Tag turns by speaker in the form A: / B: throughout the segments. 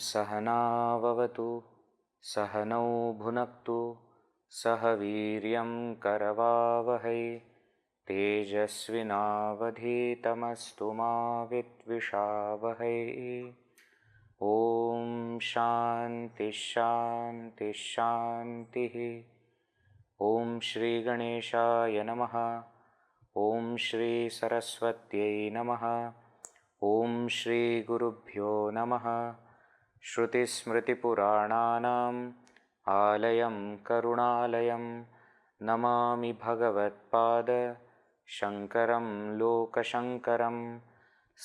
A: सहनाववतु सहनौ भुनक्तु सह वीर्यं करवावहै तेजस्विनावधीतमस्तु मा विद्विषावहै। ओम शांति शांति शांति। ओम श्री गणेशाय नमः। ओम श्री सरस्वत्यै नमः। ओम श्री गुरुभ्यो नमः। श्रुतिस्मृतिपुराणानाम् आलयं करुणालयं नमामि भगवत्पाद शंकरं लोकशंकरं।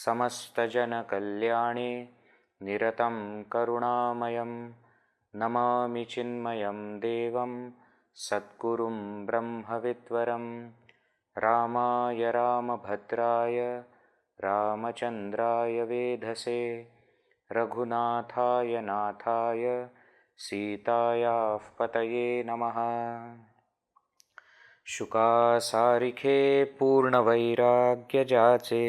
A: समस्तजनकल्याणे निरतं करुणामयं नमामि चिन्मयं देवं सद्गुरुं ब्रह्मविद्वरं। रामाय रामभद्राय रामचन्द्राय वेधसे रघुनाथाय नाथाय सीतायाः पतये नमः। शुकासारिखे पूर्णवैराग्यजाचे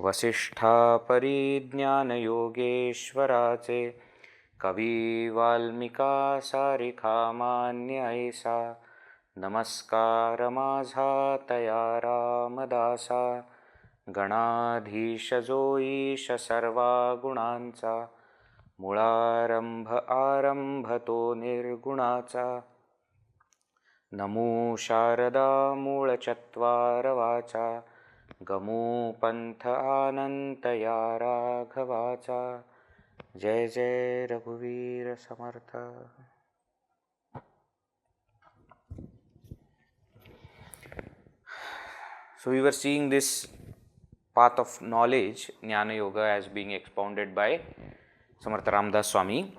A: वसिष्ठा परिज्ञानयोगेश्वराचे कवी वाल्मिका सारिखा मान्य ऐसा नमस्कार माझा तया रामदासा। गणाधीश जो ईश सर्वा गुणांचा मुळारंभ आरंभ तो निर्गुणाचा। नमो शारदा मूळ चत्वार वाचा गमो पंथ आनंत या राघवाचा। जय जय रघुवीर समर्थ। So we were seeing this path of knowledge, Jnana Yoga, as being expounded by Samarth Ramdas Swami,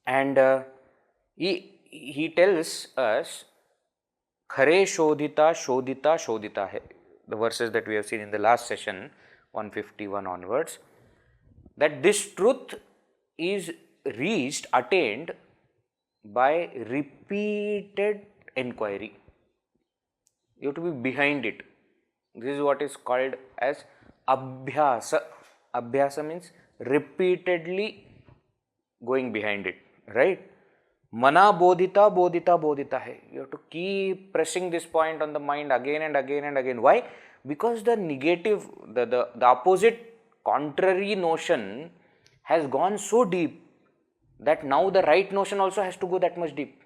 A: and he tells us khare shodhita shodhita shodhita hai, the verses that we have seen in the last session 151 onwards, that this truth is reached, attained by repeated inquiry. You have to be behind it. This is what is called as abhyasa. Abhyasa means repeatedly going behind it, right? Mana bodhita bodhita bodhita hai. You have to keep pressing this point on the mind again and again and again. Why? Because the negative, the opposite, contrary notion has gone so deep that now the right notion also has to go that much deep.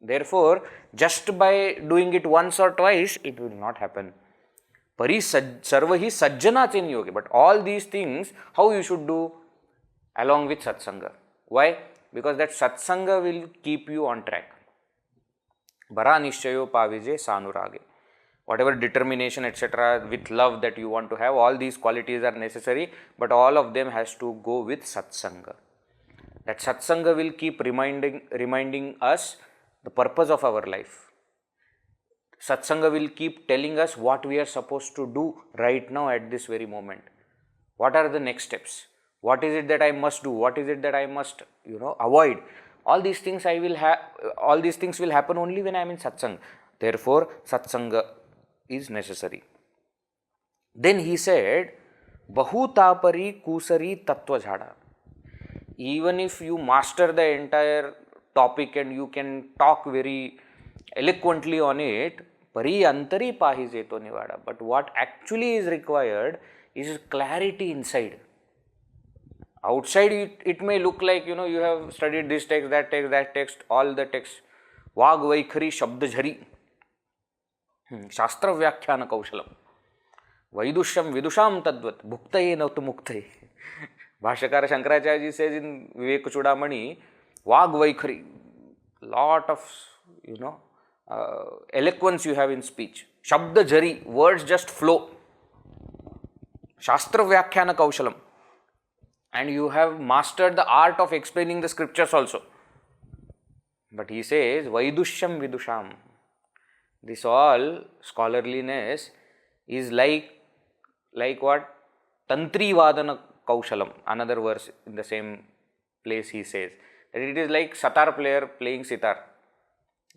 A: Therefore, just by doing it once or twice, it will not happen. Pari sarvahi sajjana chen yogi. But all these things, how you should do? Along with satsanga. Why? Because that satsanga will keep you on track. Bara nishchayo pavije sanurage. Whatever determination, etc., with love that you want to have, all these qualities are necessary, but all of them has to go with satsanga. That satsanga will keep reminding us the purpose of our life. Satsanga will keep telling us what we are supposed to do right now at this very moment. What are the next steps? What is it that I must do? What is it that I must, avoid? All these things all these things will happen only when I am in satsanga. Therefore, satsanga is necessary. Then he said, Bahutapari kusari tattva jhada. Even if you master the entire topic and you can talk very eloquently on it, pari antari pahije to nivada. But what actually is required is clarity inside. Outside it may look like, you have studied this text, that text, all the text. Vag vaikhari shabda jhari. Shastra vyakhyana kaushalam. Vaidusham vidusham tadvat. Bhuktaye navtu muktaye. Bhashyakara Shankaracharya says in Vivek Chudamani, Vag vaikhari. Lot of, eloquence you have in speech. Shabda jari, words just flow. Shastra vyakhyana kaushalam. And you have mastered the art of explaining the scriptures also. But he says, Vaidusham vidusham. This all scholarliness is like what? Tantri vadana kaushalam. Another verse in the same place he says that it is like sitar player playing sitar.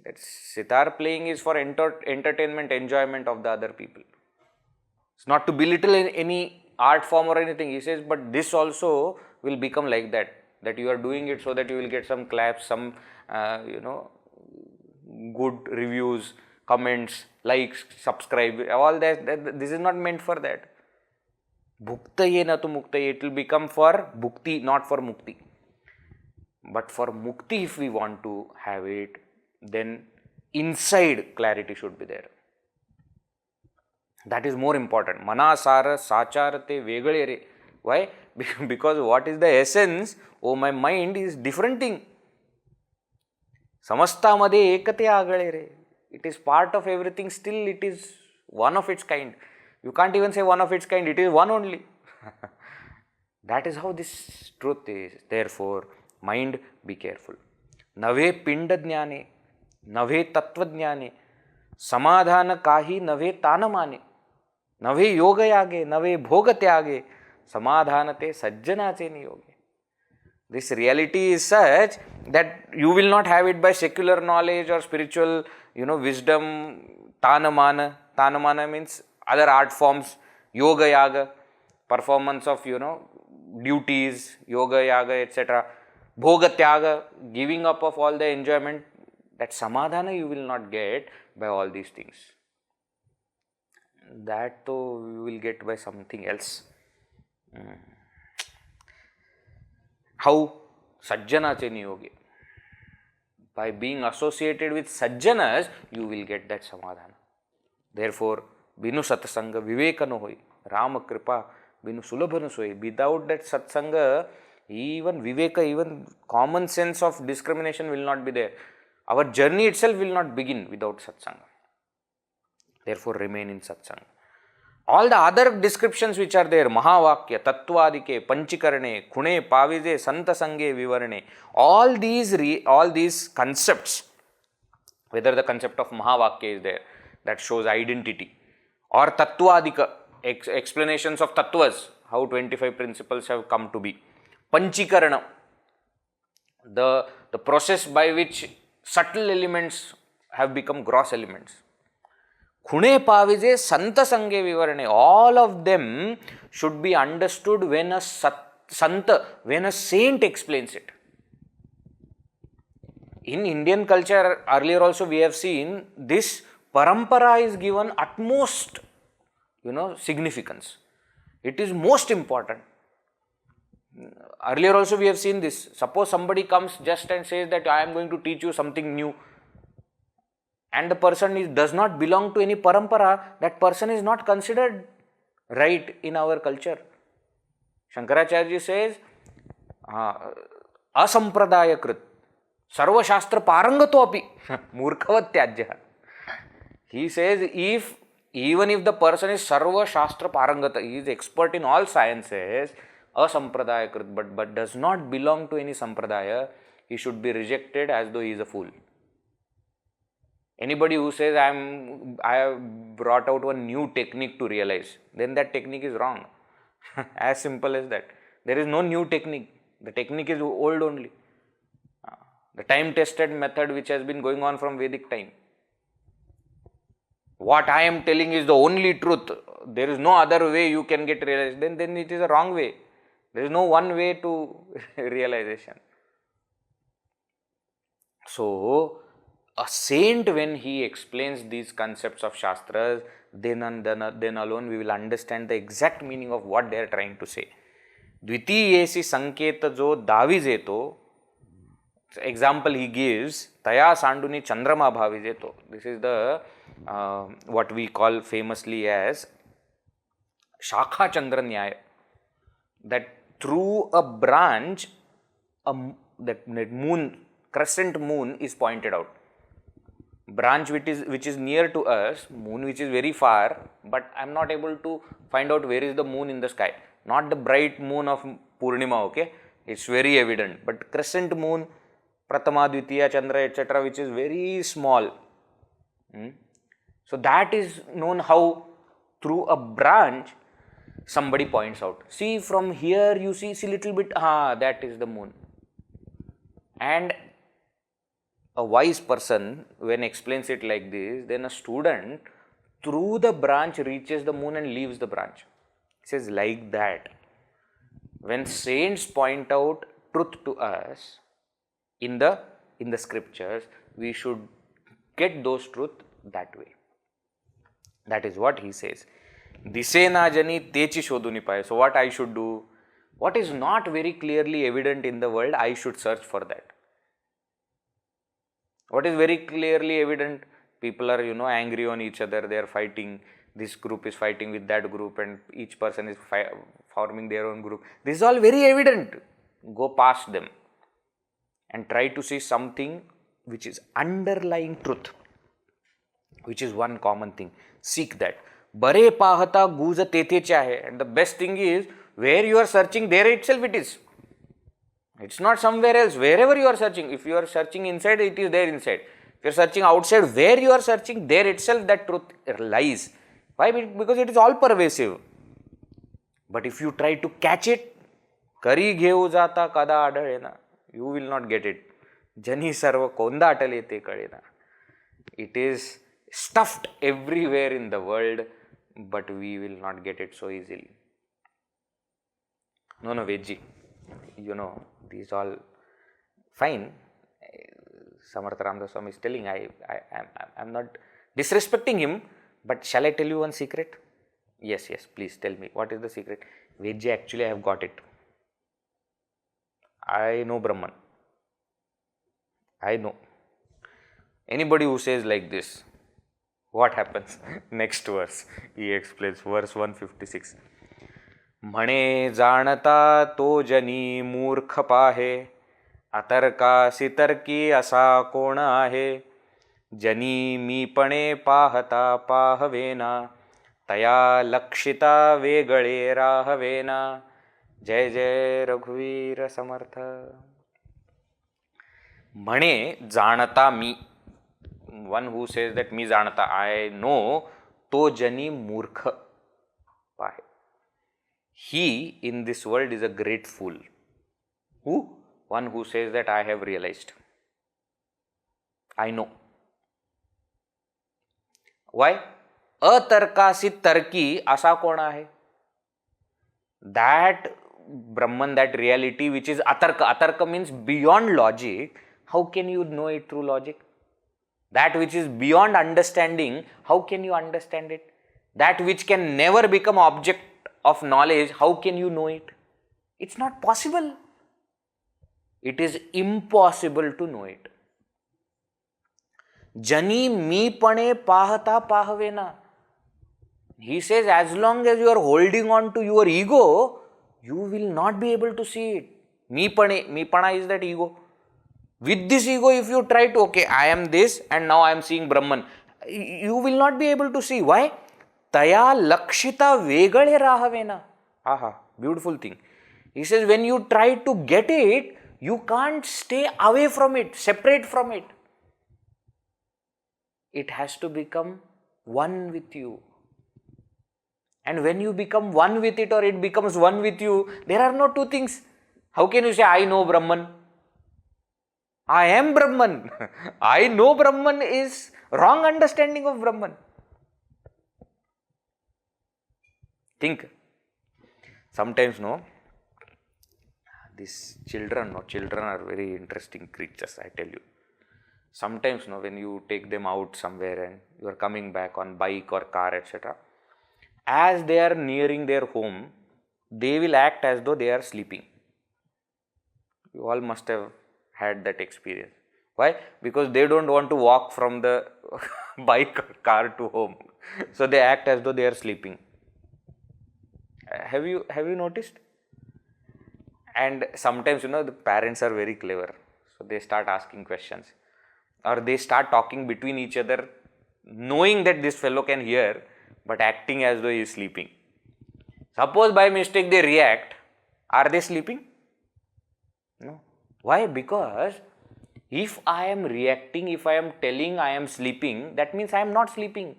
A: That sitar playing is for entertainment, enjoyment of the other people. It's not to belittle any art form or anything. He says, but this also will become like that, that you are doing it so that you will get some claps, some good reviews, comments, likes, subscribe, all that. This is not meant for that. Bhuktaye na tu muktaye, it will become for bhukti, not for mukti. But for mukti, if we want to have it, then inside clarity should be there. That is more important. Manasara sacharate vegale re. Why? Because what is the essence? Oh, my mind is different thing. Samasta made ekate agale re. It is part of everything, still it is one of its kind. You can't even say one of its kind, it is one only. That is how this truth is. Therefore, mind, be careful. Nave pinda jnane, nave tattva jnane, samadhana kahi nave tanamane, nave yoga yage, nave bhoga tyage, samadhanate sajjanache niyoge. This reality is such that you will not have it by secular knowledge or spiritual, wisdom, tanamana. Tanamana means other art forms, yoga yaga, performance of, duties, yoga yaga, etc. Bhoga tyaga, giving up of all the enjoyment. That samadhana you will not get by all these things. That though you will get by something else. How? Sajjana che niyoge. By being associated with sajjanas, you will get that samadhana. Therefore, binu satsanga viveka no hoy, Rama kripa binu sulabha no soy. Without that satsanga, even viveka, even common sense of discrimination will not be there. Our journey itself will not begin without satsanga. Therefore, remain in satsanga. All the other descriptions which are there, Mahavakya, Tattvadike, Panchikarane, Khune, Pavije, Santa Sange, Vivarane, all these concepts, whether the concept of Mahavakya is there, that shows identity, or Tattvadika, explanations of Tattvas, how 25 principles have come to be. Panchikarana, the process by which subtle elements have become gross elements. Khune Pavije, Santa Sange Vivarane, all of them should be understood when a Santa, when a saint explains it. In Indian culture, earlier also we have seen this parampara is given utmost, significance. It is most important. Earlier also we have seen this. Suppose somebody comes just and says that I am going to teach you something new, and the person does not belong to any parampara, that person is not considered right in our culture. Shankaracharya says, asampradaya krit, sarva shastra parangato api, murkhavat tyajya. He says, even if the person is sarva shastra parangata, he is expert in all sciences, asampradaya krit, but does not belong to any sampradaya, he should be rejected as though he is a fool. Anybody who says I have brought out one new technique to realize, then that technique is wrong. As simple as that. There is no new technique. The technique is old only. The time-tested method which has been going on from Vedic time. What I am telling is the only truth. There is no other way you can get realized. Then it is a wrong way. There is no one way to realization. So, a saint, when he explains these concepts of Shastras, then alone we will understand the exact meaning of what they are trying to say. Dvitiyesi sanketa jo davijeto, example he gives, taya sanduni chandrama bhavijeto. This is the what we call famously as Shakha Chandra Nyaya. That through a branch, that moon, crescent moon is pointed out. Branch which is near to us, moon which is very far, but I am not able to find out where is the moon in the sky. Not the bright moon of Purnima, okay? It's very evident. But crescent moon, Pratama, Dvitiya, Chandra, etc., which is very small. So that is known how through a branch somebody points out. See, from here you see little bit, that is the moon. And a wise person, when explains it like this, then a student through the branch reaches the moon and leaves the branch. It says like that. When saints point out truth to us in the scriptures, we should get those truth that way. That is what he says. Dise na jani techi shoduni paye. So what I should do? What is not very clearly evident in the world, I should search for that. What is very clearly evident? People are, angry on each other. They are fighting. This group is fighting with that group, and each person is forming their own group. This is all very evident. Go past them and try to see something which is underlying truth, which is one common thing. Seek that. Bare pahata guza tethe chahe. And the best thing is, where you are searching, there itself it is. It's not somewhere else. Wherever you are searching, if you are searching inside, it is there inside. If you are searching outside, where you are searching, there itself that truth lies. Why? Because it is all pervasive. But if you try to catch it, kari gheu jata kada adhalena, you will not get it. Jani sarva konda atale te kadena. It is stuffed everywhere in the world, but we will not get it so easily. No, Vedji, these all fine. Samarth Ramdas Swami is telling, I'm not disrespecting him, but shall I tell you one secret? Yes, please tell me. What is the secret? Vedji, actually I have got it. I know Brahman. I know. Anybody who says like this, what happens? Next verse, he explains, verse 156. म्हणे जाणता तो जनी मूर्ख पाहे, अतर्कासी तर्की असा कोण आहे. जनी मीपणे पाहता पाहवेना, तया लक्षिता वेगळे राहवेना. जय जय रघुवीर समर्थ. म्हणे जाणता मी, one who says that मी जाणता, I know, तो जनी मूर्ख पाहे. He in this world is a great fool. Who? One who says that I have realized. I know. Why? अतर्कासी Turkey असा कोण आहे? That Brahman, that reality which is atarka. Atarka means beyond logic. How can you know it through logic? That which is beyond understanding, how can you understand it? That which can never become object of knowledge, how can you know it? It's not possible. It is impossible to know it. Jani meepane pahata pahavena. He says, as long as you are holding on to your ego, you will not be able to see it. Meepana is that ego. With this ego, if you try to, okay, I am this and now I am seeing Brahman, you will not be able to see. Why? Taya lakshita vegale rahavena. Aha, beautiful thing. He says, when you try to get it, you can't stay away from it, separate from it. It has to become one with you. And when you become one with it or it becomes one with you, there are no two things. How can you say, I know Brahman? I am Brahman. I know Brahman is wrong understanding of Brahman. Think. Sometimes, these children are very interesting creatures, I tell you. Sometimes, when you take them out somewhere and you are coming back on bike or car, etc., as they are nearing their home, they will act as though they are sleeping. You all must have had that experience. Why? Because they don't want to walk from the bike or car to home. So they act as though they are sleeping. Have you noticed? And sometimes, the parents are very clever. So they start asking questions. Or they start talking between each other, knowing that this fellow can hear, but acting as though he is sleeping. Suppose by mistake they react, are they sleeping? No. Why? Because if I am reacting, if I am telling I am sleeping, that means I am not sleeping.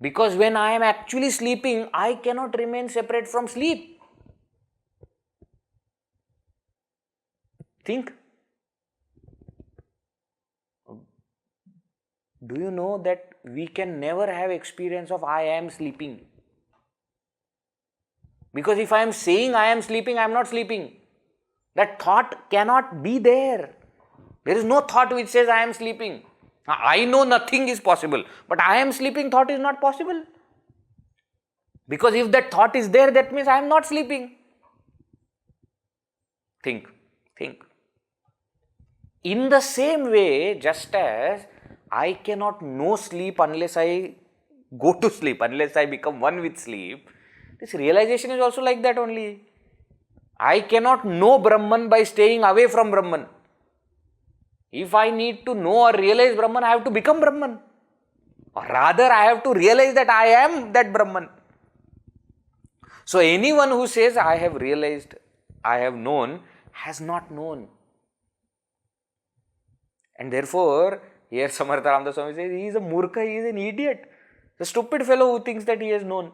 A: Because when I am actually sleeping, I cannot remain separate from sleep. Think. Do you know that we can never have experience of I am sleeping? Because if I am saying I am sleeping, I am not sleeping. That thought cannot be there. There is no thought which says I am sleeping. I know nothing is possible, but I am sleeping thought is not possible. Because if that thought is there, that means I am not sleeping. Think. In the same way, just as I cannot know sleep unless I go to sleep, unless I become one with sleep, this realization is also like that only. I cannot know Brahman by staying away from Brahman. If I need to know or realize Brahman, I have to become Brahman. Or rather, I have to realize that I am that Brahman. So anyone who says, I have realized, I have known, has not known. And therefore, here Samarth Ramdas Swami says, he is a murkha, he is an idiot. The stupid fellow who thinks that he has known.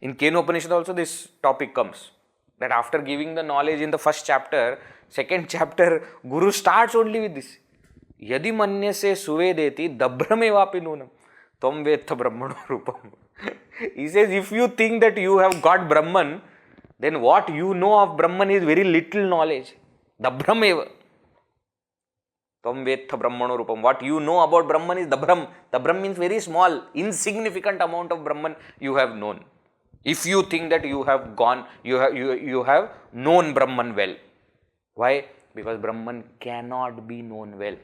A: In Kena Upanishad also this topic comes. That after giving the knowledge in the first chapter, second chapter, Guru starts only with this. Yadi manyase suvedeti dabhramevapi nunam tvam vedtha brahmano rupam. He says, if you think that you have got Brahman, then what you know of Brahman is very little knowledge. Dabhrameva. Tvam vedtha brahmano rupam. What you know about Brahman is Dabhram. Dabhram means very small, insignificant amount of Brahman you have known. If you think that you have gone, you have known Brahman well. Why? Because Brahman cannot be known well.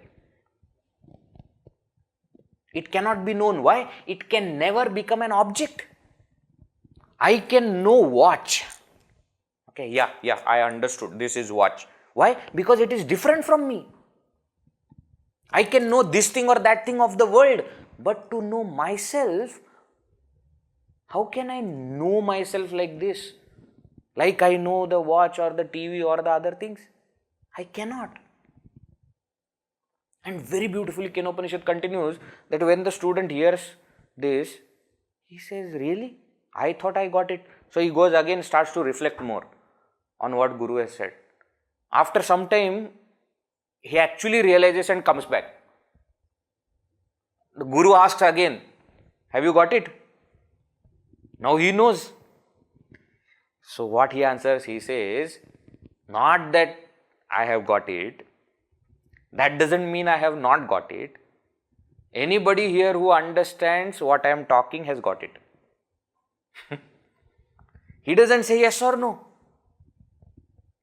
A: It cannot be known. Why? It can never become an object. I can know watch. Okay, yeah, I understood. This is watch. Why? Because it is different from me. I can know this thing or that thing of the world, but to know myself, how can I know myself like this? Like I know the watch or the TV or the other things? I cannot. And very beautifully, Kena Upanishad continues that when the student hears this, he says, really? I thought I got it. So he goes again, starts to reflect more on what Guru has said. After some time, he actually realizes and comes back. The Guru asks again, have you got it? Now he knows. So what he answers, he says, not that I have got it. That doesn't mean I have not got it. Anybody here who understands what I am talking has got it. He doesn't say yes or no.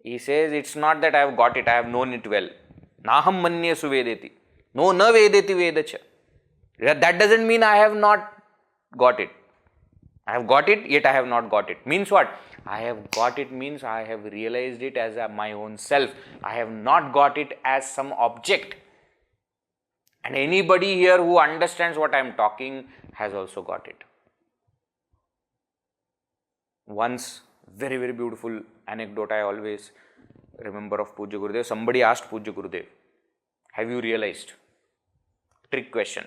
A: He says, it's not that I have got it, I have known it well. Naham manye suvedeti. No, na vedeti vedacha. That doesn't mean I have not got it. I have got it, yet I have not got it. Means what? I have got it means I have realized it as my own self. I have not got it as some object. And anybody here who understands what I am talking has also got it. Once, very, very beautiful anecdote I always remember of Pujya Gurudev. Somebody asked Pujya Gurudev, have you realized? Trick question.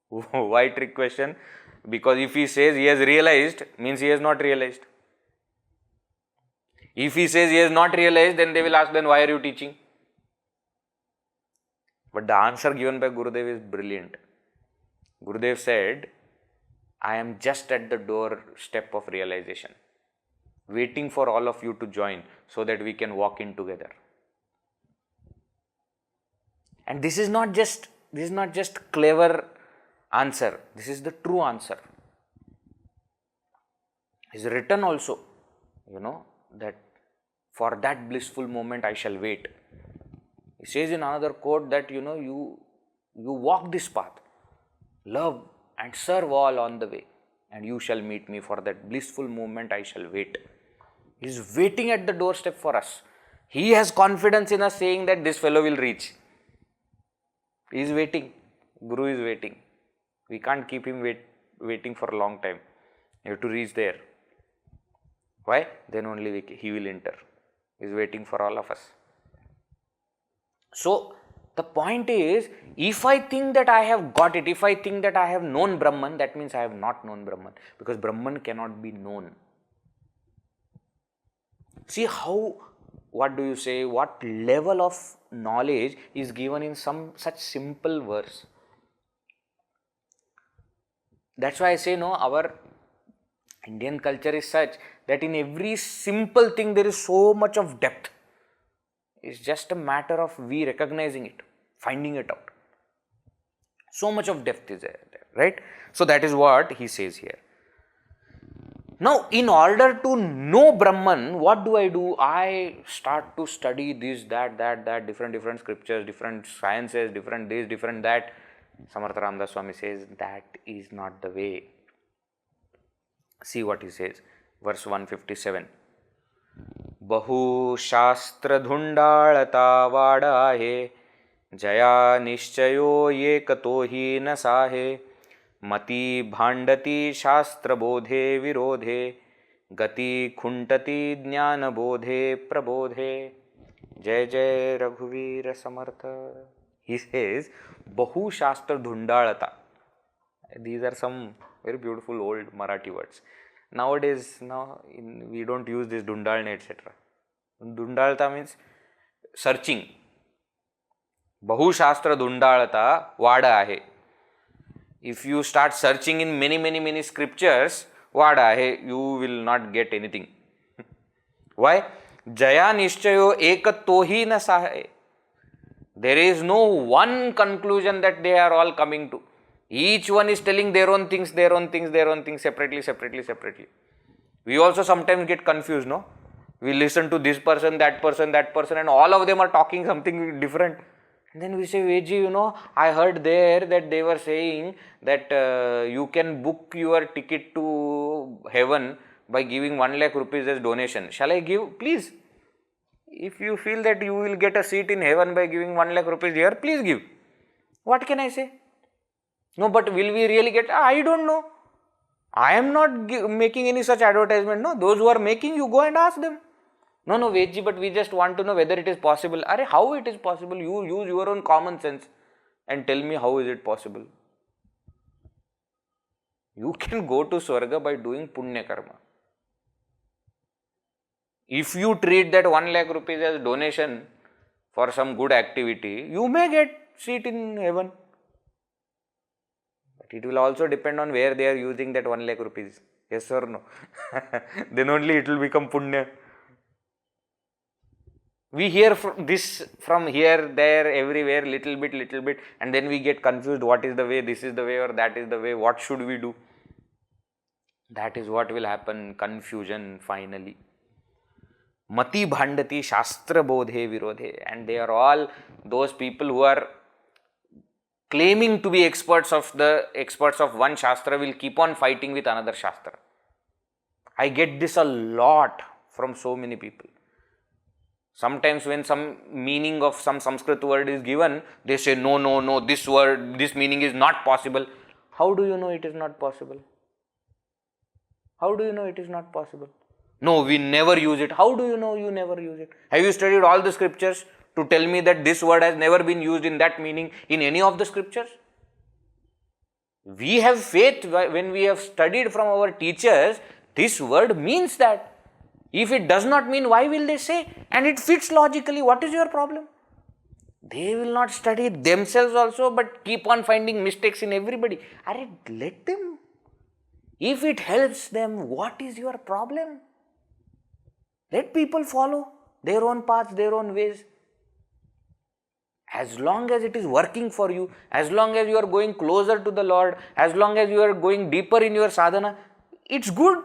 A: Why trick question? Because if he says he has realized, means he has not realized. If he says he has not realized, then they will ask, then why are you teaching? But the answer given by Gurudev is brilliant. Gurudev said, I am just at the doorstep of realization, waiting for all of you to join so that we can walk in together. And this is not just clever answer. This is the true answer. It's written also, that for that blissful moment I shall wait. He says in another quote that, you walk this path, love and serve all on the way, and you shall meet me. For that blissful moment I shall wait. He is waiting at the doorstep for us. He has confidence in us saying that this fellow will reach. He is waiting. Guru is waiting. We can't keep him waiting for a long time. You have to reach there. Why? Then only he will enter. He is waiting for all of us. So, the point is, if I think that I have got it, if I think that I have known Brahman, that means I have not known Brahman. Because Brahman cannot be known. See how, what level of knowledge is given in some such simple verse. That's why I say, our Indian culture is such that in every simple thing there is so much of depth. It's just a matter of we recognizing it, finding it out. So much of depth is there, right? So that is what he says here. Now, in order to know Brahman, what do? I start to study this, that, different scriptures, different sciences, different this, different that. Samarth Ramdas Swami says that is not the way. See what he says, verse 157. Bahu shastra dhundalata vada hai, jaya nishchayo ye kato hi na sahe, mati bhandati shastra bodhe virodhe, gati khuntati jnana bodhe prabodhe. Jai Jai Raghuvir Samartha. He says, Bahu Shastra Dhundalata. These are some very beautiful old Marathi words. Nowadays, we don't use this Dhundalne, etc. Dhundalata means searching. Bahu Shastra Dhundalata Vada Ahe. If you start searching in many scriptures, Vada Ahe, you will not get anything. Why? Jaya Nishchayo Ekatohi na Sahe. There is no one conclusion that they are all coming to. Each one is telling their own things, separately. We also sometimes get confused, no? We listen to this person, and all of them are talking something different. And then we say, Veji, I heard there that they were saying that you can book your ticket to heaven by giving 1 lakh rupees as donation. Shall I give? Please. If you feel that you will get a seat in heaven by giving 1 lakh rupees here, please give. What can I say? No, but will we really get? I don't know. I am not making any such advertisement. No, those who are making, you go and ask them. No, Vedji, but we just want to know whether it is possible. Arey, how it is possible? You use your own common sense and tell me how is it possible. You can go to Swarga by doing punya karma. If you treat that 1 lakh rupees as donation for some good activity, you may get seat in heaven. But it will also depend on where they are using that 1 lakh rupees. Yes or no? Then only it will become punya. We hear this from here, there, everywhere, little bit, and then we get confused. What is the way? This is the way or that is the way? What should we do? That is what will happen. Confusion finally. Mati bhandati shastra bodhe virodhe. And they are all those people who are claiming to be experts of one shastra will keep on fighting with another shastra. I get this a lot from so many people. Sometimes when some meaning of some Sanskrit word is given, they say, no, this meaning is not possible. How do you know it is not possible? How do you know it is not possible? No, we never use it. How do you know you never use it? Have you studied all the scriptures to tell me that this word has never been used in that meaning in any of the scriptures? We have faith when we have studied from our teachers, this word means that. If it does not mean, why will they say? And it fits logically. What is your problem? They will not study themselves also, but keep on finding mistakes in everybody. Let them. If it helps them, what is your problem? Let people follow their own paths, their own ways. As long as it is working for you, as long as you are going closer to the Lord, as long as you are going deeper in your sadhana, it's good.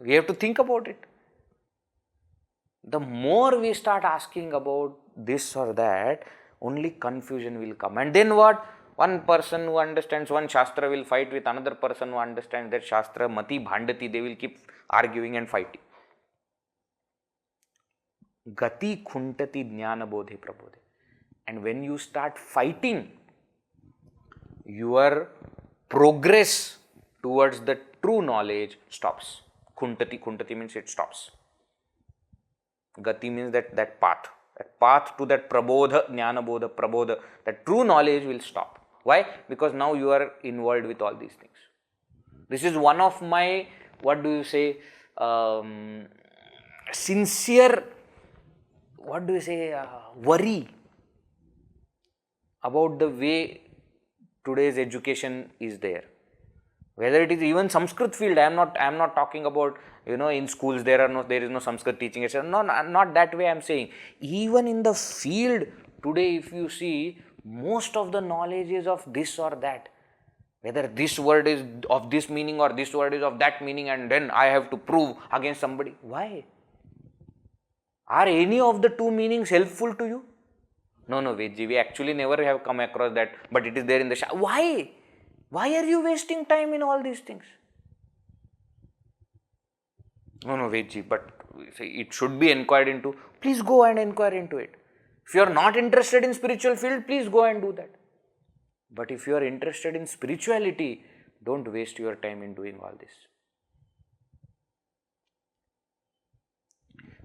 A: We have to think about it. The more we start asking about this or that, only confusion will come. And then what? One person who understands one shastra will fight with another person who understands that shastra, mati bhandati, they will keep arguing and fighting. Gati khuntati jnana bodhe prabodhe. And when you start fighting, your progress towards the true knowledge stops. Khuntati means it stops. Gati means that path. That path to that prabodha, jnana bodha, prabodha, that true knowledge will stop. Why? Because now you are involved with all these things. This is one of my, sincere, worry about the way today's education is there. Whether it is even Sanskrit field, I am not talking about, in schools there is no Sanskrit teaching, etc. No, not that way I am saying. Even in the field today, if you see, most of the knowledge is of this or that. Whether this word is of this meaning or this word is of that meaning, and then I have to prove against somebody. Why? Are any of the two meanings helpful to you? No, Vedji, we actually never have come across that, but it is there in the Why? Why are you wasting time in all these things? No, Vedji, but it should be inquired into. Please go and inquire into it. If you are not interested in spiritual field, please go and do that. But if you are interested in spirituality, don't waste your time in doing all this.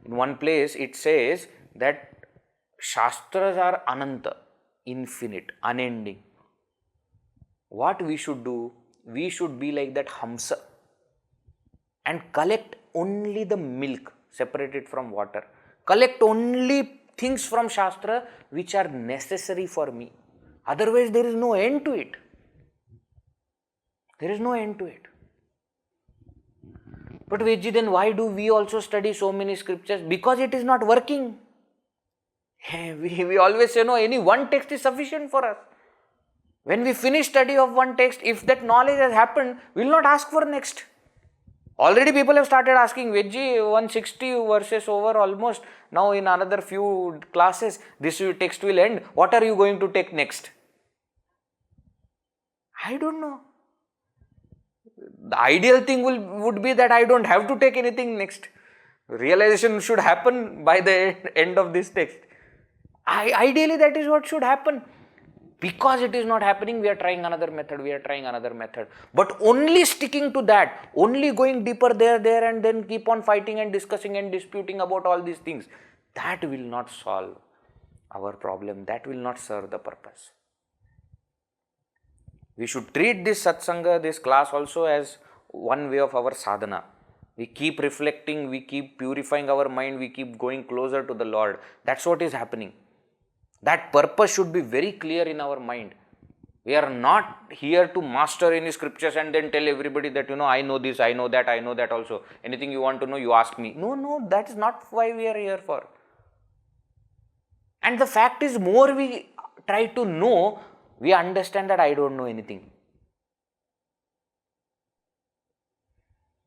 A: In one place it says that Shastras are ananta, infinite, unending. What we should do? We should be like that Hamsa and collect only the milk, separate it from water. Collect only things from Shastra which are necessary for me. Otherwise, there is no end to it. There is no end to it. But Vedji, then why do we also study so many scriptures? Because it is not working. We always say, no, any one text is sufficient for us. When we finish study of one text, if that knowledge has happened, we will not ask for next. Already people have started asking, Vedji, 160 verses over almost. Now in another few classes, this text will end. What are you going to take next? I don't know. The ideal thing would be that I don't have to take anything next. Realization should happen by the end of this text. Ideally, that is what should happen. Because it is not happening, we are trying another method. But only sticking to that, only going deeper there and then keep on fighting and discussing and disputing about all these things, that will not solve our problem. That will not serve the purpose. We should treat this satsanga, this class also as one way of our sadhana. We keep reflecting, we keep purifying our mind, we keep going closer to the Lord. That's what is happening. That purpose should be very clear in our mind. We are not here to master any scriptures and then tell everybody that, I know this, I know that also. Anything you want to know, you ask me. No, that is not why we are here for. And the fact is, more we try to know, we understand that I don't know anything.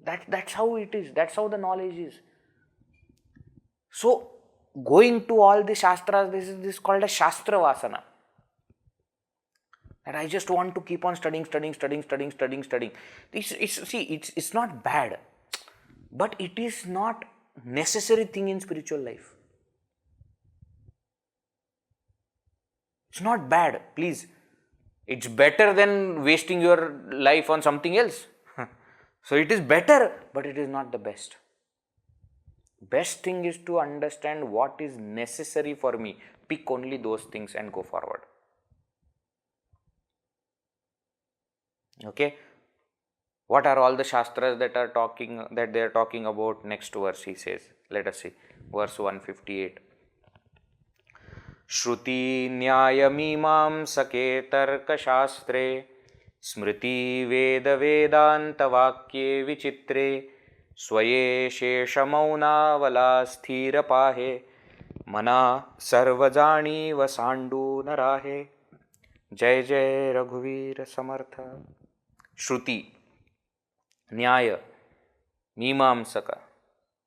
A: That's how it is. That's how the knowledge is. So, going to all the Shastras, this is called a Shastra Vasana. That I just want to keep on studying. It's not bad. But it is not necessary thing in spiritual life. It's not bad, please. It's better than wasting your life on something else. So it is better, but it is not the best. Best thing is to understand what is necessary for me. Pick only those things and go forward. Okay. What are all the Shastras that they are talking about? Next verse he says. Let us see. Verse 158. Shruti Nyaya Mimamsake Tarka Shastre Smriti Veda Vedanta Vakye Vichitre Swaye Shesha Mauna Vala Sthira Pahe Mana Sarvajani Vasandu Narahe. Jai Jai Raghuvir Samartha. Shruti, Nyaya, Mimamsaka,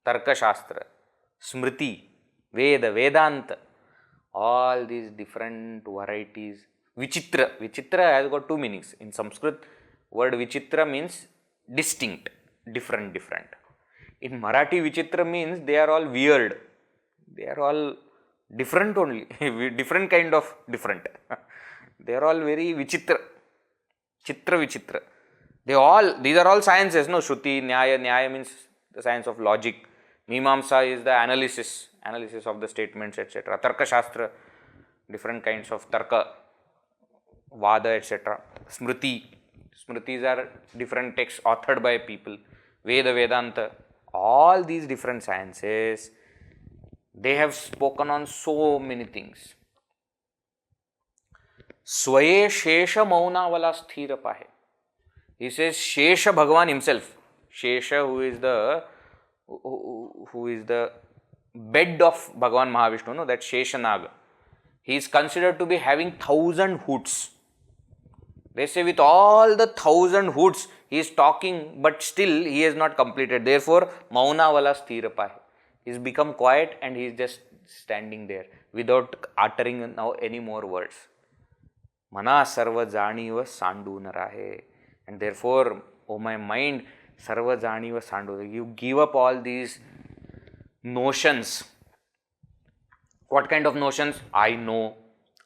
A: Tarka Shastra, Smriti, Veda, Vedanta, all these different varieties. Vichitra. Vichitra has got two meanings. In Sanskrit, word Vichitra means distinct, different. In Marathi, Vichitra means they are all weird. They are all different only. Different kind of different. They are all very Vichitra. Chitra Vichitra. These are all sciences, no? Shruti, Nyaya means the science of logic. Mimamsa is the analysis of the statements, etc. Tarka Shastra, different kinds of Tarka, Vada, etc. Smritis are different texts authored by people. Veda, Vedanta, all these different sciences, they have spoken on so many things. Swaye Shesha Maunavala Sthira Pahe. He says Shesha Bhagavan himself. Shesha, who is the bed of Bhagavan Mahavishnu, no, that Sheshanag. He is considered to be having 1,000 hoods. They say with all the 1,000 hoods, he is talking, but still he has not completed. Therefore, Mauna Vala Sthirapahi. He has become quiet and he is just standing there without uttering now any more words. Mana sarva janiva sandu narahe. And therefore, oh my mind, sarva janiva sandu. You give up all these notions. What kind of notions? I know,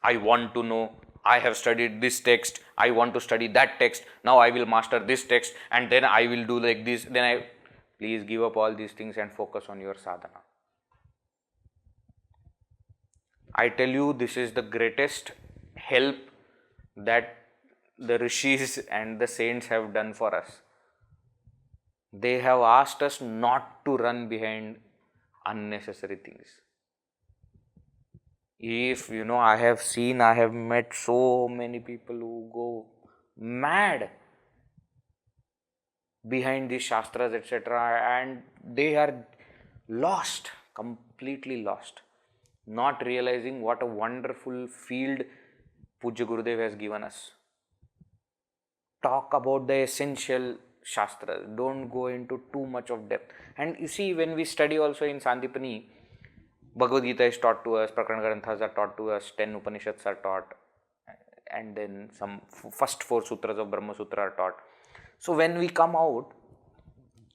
A: I want to know, I have studied this text, I want to study that text, now I will master this text and then I will do like this, please give up all these things and focus on your sadhana. I tell you, this is the greatest help that the rishis and the saints have done for us. They have asked us not to run behind unnecessary things. If I have met so many people who go mad behind these Shastras, etc., and they are lost, completely lost, not realizing what a wonderful field Pujya Gurudev has given us. Talk about the essential Shastras, don't go into too much of depth. And you see, when we study also in Sandipani, Bhagavad Gita is taught to us, Prakarana Granthas are taught to us, 10 Upanishads are taught, and then some first 4 sutras of Brahma Sutra are taught. So when we come out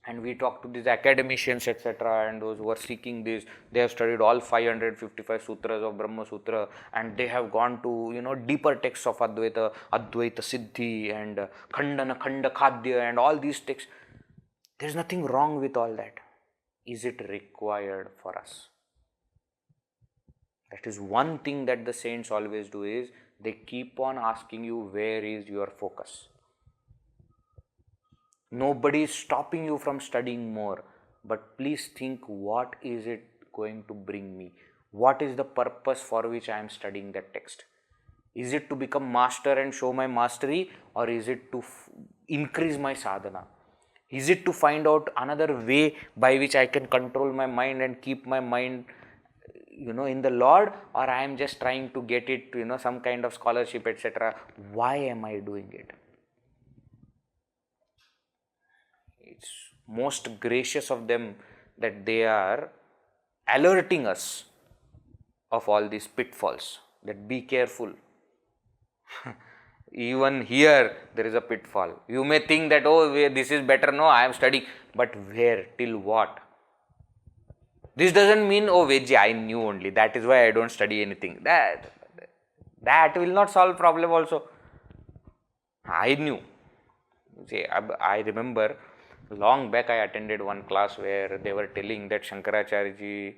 A: and we talk to these academicians, etc., and those who are seeking this, they have studied all 555 sutras of Brahma Sutra and they have gone to deeper texts of Advaita, Advaita Siddhi and Khandana, Khanda Khadya and all these texts. There is nothing wrong with all that. Is it required for us? That is one thing that the saints always do, is they keep on asking you, where is your focus? Nobody is stopping you from studying more, but please think, what is it going to bring me? What is the purpose for which I am studying that text? Is it to become master and show my mastery, or is it to increase my sadhana? Is it to find out another way by which I can control my mind and keep my mind in the Lord, or I am just trying to get it, some kind of scholarship, etc. Why am I doing it? It's most gracious of them that they are alerting us of all these pitfalls, that be careful. Even here there is a pitfall. You may think that, oh, this is better, no, I am studying, but where, till what? This doesn't mean, oh, Veggie, I knew only, that is why I don't study anything. That will not solve problem also. I knew. See, I remember long back I attended one class where they were telling that Shankaracharya ji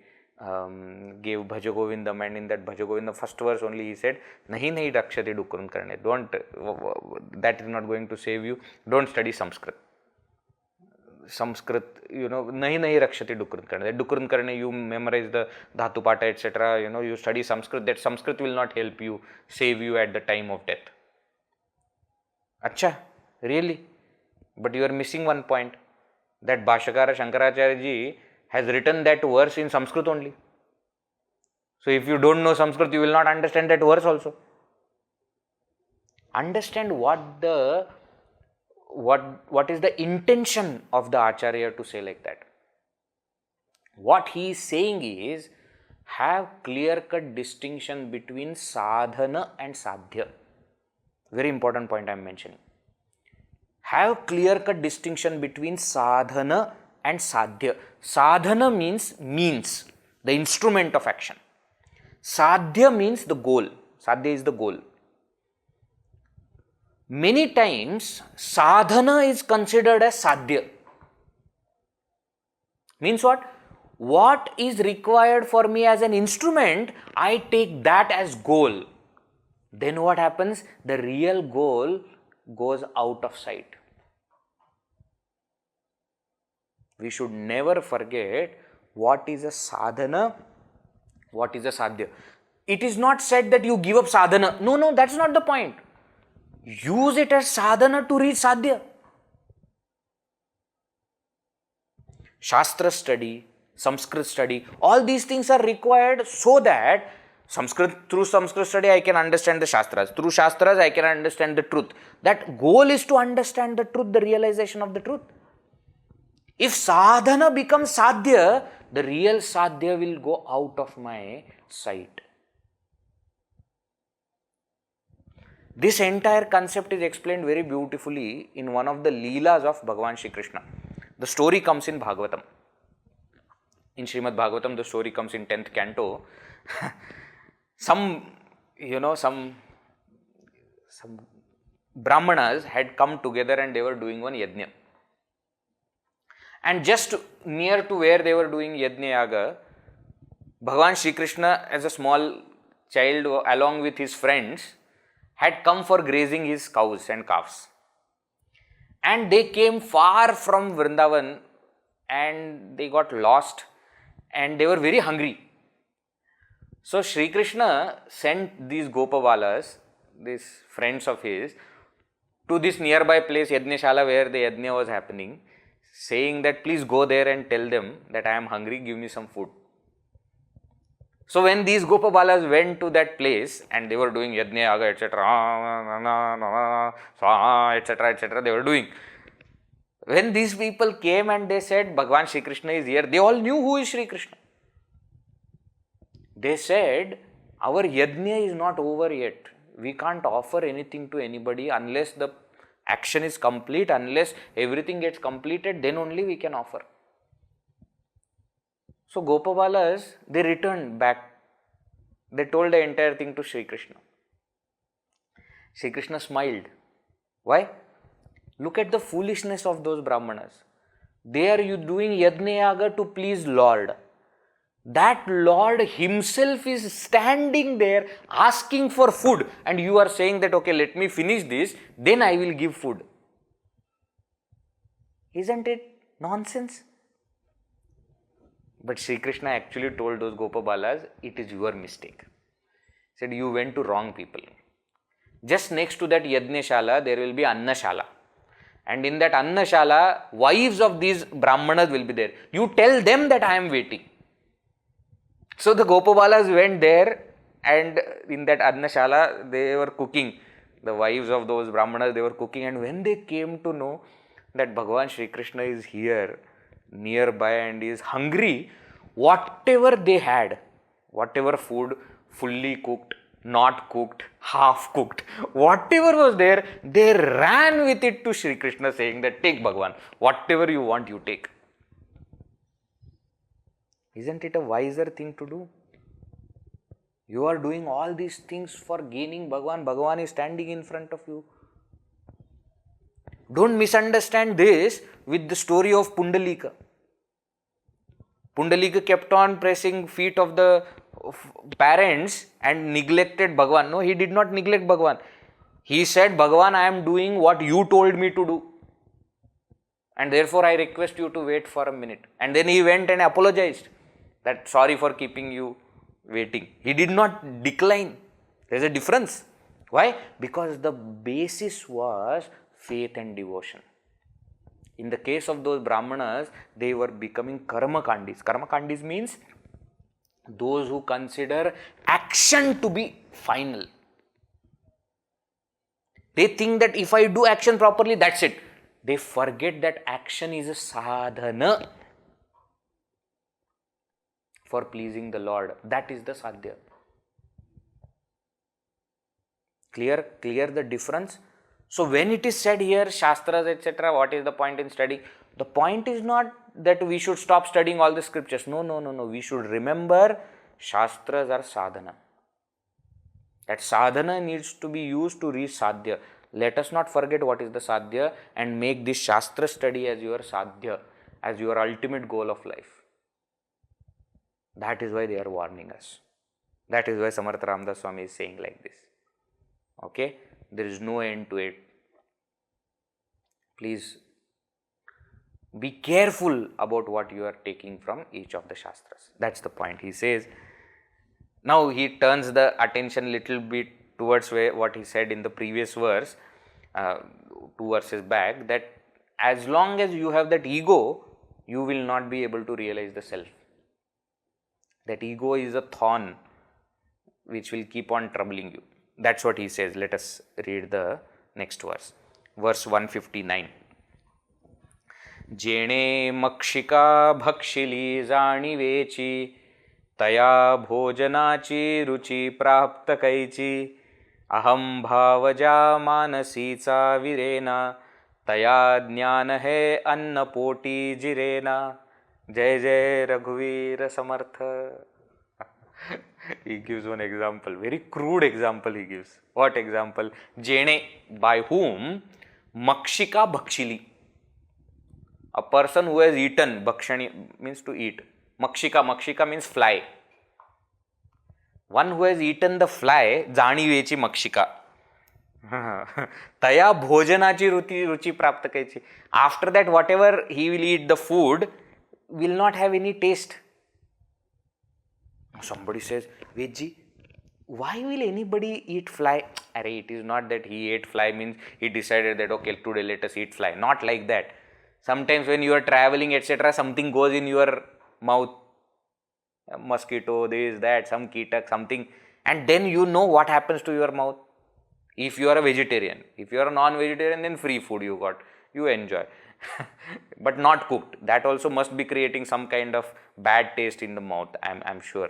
A: gave Bhajagovindam, and in that Bhajagovindam first verse only he said, Nahi nahi rakshati dukuram karne. Don't, that is not going to save you. Don't study Sanskrit. Sanskrit, nahi nahi rakshati dukuram karne. Dukuram karne, you memorize the dhatu pata, etc. You study Sanskrit. That Sanskrit will not help you, save you at the time of death. Acha, really? But you are missing one point, that Bhashakara Shankaracharya ji has written that verse in Sanskrit only. So if you don't know Sanskrit, you will not understand that verse also. Understand what is the intention of the Acharya to say like that. What he is saying is, have clear-cut distinction between sadhana and sadhya. Very important point I am mentioning. Have clear-cut distinction between sadhana and sadhya. Sadhana means, the instrument of action. Sadhya means the goal. Sadhya is the goal. Many times, sadhana is considered as sadhya. Means what? What is required for me as an instrument, I take that as goal. Then what happens? The real goal goes out of sight. We should never forget what is a sadhana, what is a sadhya. It is not said that you give up sadhana. No, that's not the point. Use it as sadhana to reach sadhya. Shastra study, Sanskrit study, all these things are required so that through Sanskrit study I can understand the Shastras. Through Shastras I can understand the truth. That goal is to understand the truth, the realization of the truth. If sadhana becomes sadhya, the real sadhya will go out of my sight. This entire concept is explained very beautifully in one of the Leelas of Bhagavan Shri Krishna. The story comes in Bhagavatam. In Srimad Bhagavatam, the story comes in 10th canto. Some Brahmanas had come together and they were doing one Yagya. And just near to where they were doing Yagya Yaga, Bhagavan Shri Krishna as a small child along with his friends had come for grazing his cows and calves. And they came far from Vrindavan and they got lost and they were very hungry. So Shri Krishna sent these Gopabalas, these friends of his, to this nearby place, Yajnashala, where the Yajna was happening, saying that please go there and tell them that I am hungry, give me some food. So when these Gopabalas went to that place and they were doing Yajna Yaga, etc., they were doing. When these people came and they said Bhagavan Shri Krishna is here, they all knew who is Shri Krishna. They said, our Yajna is not over yet. We can't offer anything to anybody unless the action is complete, unless everything gets completed, then only we can offer. So Gopabalas, they returned back. They told the entire thing to Shri Krishna. Shri Krishna smiled. Why? Look at the foolishness of those Brahmanas. They are doing Yajna Yaga to please Lord. That Lord himself is standing there asking for food, and you are saying that okay, let me finish this, then I will give food. Isn't it nonsense? But Shri Krishna actually told those Gopabalas, it is your mistake. He said, you went to wrong people. Just next to that Yajnashala, there will be Annashala. And in that Annashala, wives of these Brahmanas will be there. You tell them that I am waiting. So the Gopabalas went there, and in that Annashala, they were cooking. The wives of those Brahmanas, they were cooking. And when they came to know that Bhagavan Shri Krishna is here, nearby, and is hungry, whatever they had, whatever food, fully cooked, not cooked, half cooked, whatever was there, they ran with it to Shri Krishna saying that take Bhagavan, whatever you want you take. Isn't it a wiser thing to do? You are doing all these things for gaining Bhagavan. Bhagavan is standing in front of you. Don't misunderstand this with the story of Pundalika. Pundalika kept on pressing feet of the parents and neglected Bhagavan. No, he did not neglect Bhagavan. He said, Bhagavan, I am doing what you told me to do. And therefore, I request you to wait for a minute. And then he went and apologized that sorry for keeping you waiting. He did not decline. There is a difference. Why? Because the basis was faith and devotion. In the case of those Brahmanas, they were becoming karmakandis. Karmakandis means those who consider action to be final. They think that if I do action properly, that's it. They forget that action is a sadhana for pleasing the Lord. That is the sadhya. Clear the difference? So when it is said here, Shastras, etc., what is the point in studying? The point is not that we should stop studying all the scriptures. No. We should remember Shastras are sadhana. That sadhana needs to be used to reach sadhya. Let us not forget what is the sadhya and make this Shastra study as your sadhya, as your ultimate goal of life. That is why they are warning us. That is why Samarth Ramdas Swami is saying like this. Okay? There is no end to it. Please be careful about what you are taking from each of the Shastras. That's the point. He says, Now he turns the attention little bit towards what he said in the previous verse, uh, 2 verses back, that as long as you have that ego, you will not be able to realize the self. That ego is a thorn which will keep on troubling you. That's what he says. Let us read the next verse. Verse 159. जेणे मक्षिका भक्षिली जाणीवेची, तया भोजनाची रुची प्राप्त कैची, अहम भावजा मानसीचा विरेना, तया ज्ञान है अन्न पोटी जिरेना. जय जय रघुवीर समर्थ. He gives one example, very crude example he gives. What example? Jene, by whom? Makshika bhakshili. A person who has eaten, bhakshani means to eat. Makshika means fly. One who has eaten the fly, janivechi makshika. Taya bhojanachi ruchi prapta kaichi. After that, whatever he will eat, the food will not have any taste. Somebody says, Vedji, why will anybody eat fly? Array, it is not that he ate fly means he decided that okay, today let us eat fly. Not like that. Sometimes when you are traveling, etc., something goes in your mouth. A mosquito, this, that, some ketak, something. And then you know what happens to your mouth. If you are a vegetarian. If you are a non-vegetarian, then free food you got. You enjoy. But not cooked. That also must be creating some kind of bad taste in the mouth, I'm sure.